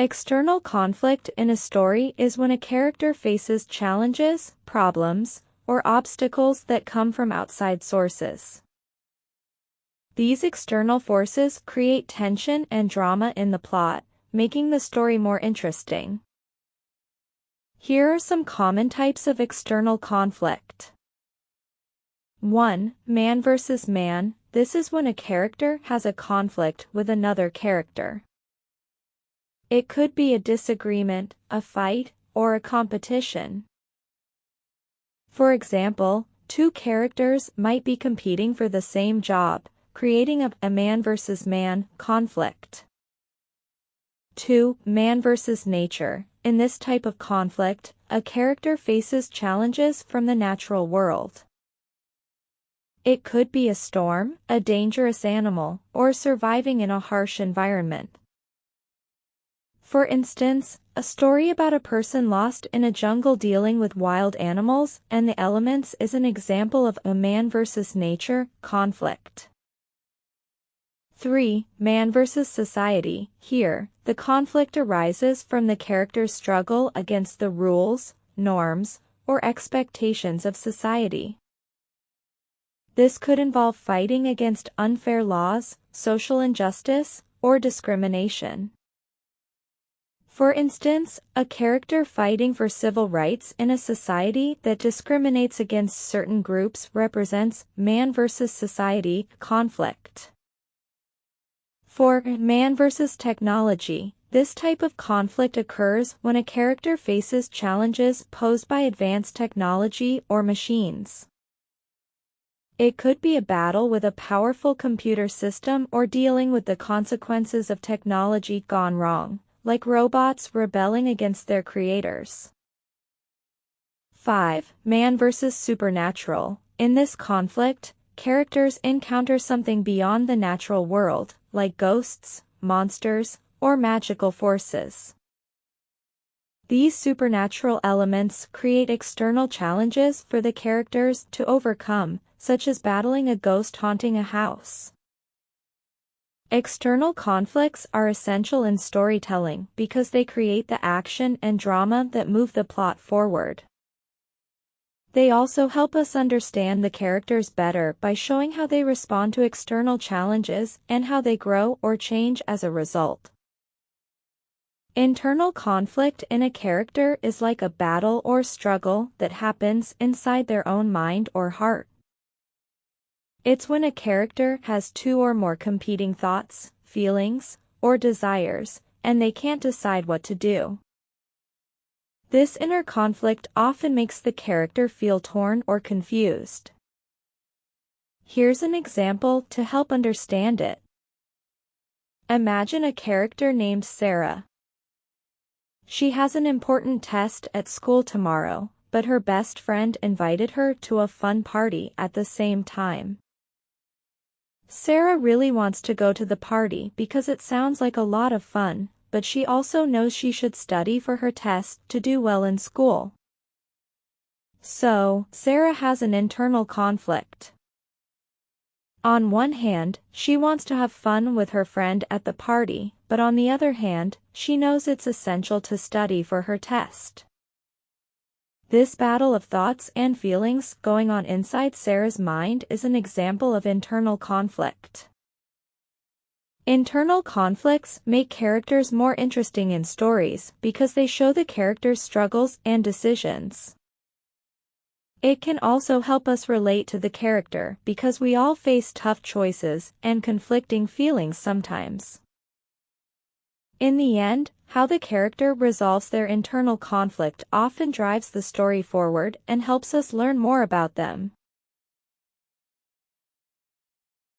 External conflict in a story is when a character faces challenges, problems, or obstacles that come from outside sources. These external forces create tension and drama in the plot, making the story more interesting. Here are some common types of external conflict. 1. Man versus man. This is when a character has a conflict with another character. It could be a disagreement, a fight, or a competition. For example, two characters might be competing for the same job, creating a man versus man conflict. 2. Man versus nature. In this type of conflict, a character faces challenges from the natural world. It could be a storm, a dangerous animal, or surviving in a harsh environment. For instance, a story about a person lost in a jungle dealing with wild animals and the elements is an example of a man versus nature conflict. 3. Man versus society. Here, the conflict arises from the character's struggle against the rules, norms, or expectations of society. This could involve fighting against unfair laws, social injustice, or discrimination. For instance, a character fighting for civil rights in a society that discriminates against certain groups represents man versus society conflict. 4. Man versus technology. This type of conflict occurs when a character faces challenges posed by advanced technology or machines. It could be a battle with a powerful computer system or dealing with the consequences of technology gone wrong, like robots rebelling against their creators. 5. Man versus supernatural. In this conflict, characters encounter something beyond the natural world, like ghosts, monsters, or magical forces. These supernatural elements create external challenges for the characters to overcome, such as battling a ghost haunting a house. External conflicts are essential in storytelling because they create the action and drama that move the plot forward. They also help us understand the characters better by showing how they respond to external challenges and how they grow or change as a result. Internal conflict in a character is like a battle or struggle that happens inside their own mind or heart. It's when a character has two or more competing thoughts, feelings, or desires, and they can't decide what to do. This inner conflict often makes the character feel torn or confused. Here's an example to help understand it. Imagine a character named Sarah. She has an important test at school tomorrow, but her best friend invited her to a fun party at the same time. Sarah really wants to go to the party because it sounds like a lot of fun, but she also knows she should study for her test to do well in school. So, Sarah has an internal conflict. On one hand, she wants to have fun with her friend at the party, but on the other hand, she knows it's essential to study for her test. This battle of thoughts and feelings going on inside Sarah's mind is an example of internal conflict. Internal conflicts make characters more interesting in stories because they show the characters' struggles and decisions. It can also help us relate to the character because we all face tough choices and conflicting feelings sometimes. In the end, how the character resolves their internal conflict often drives the story forward and helps us learn more about them.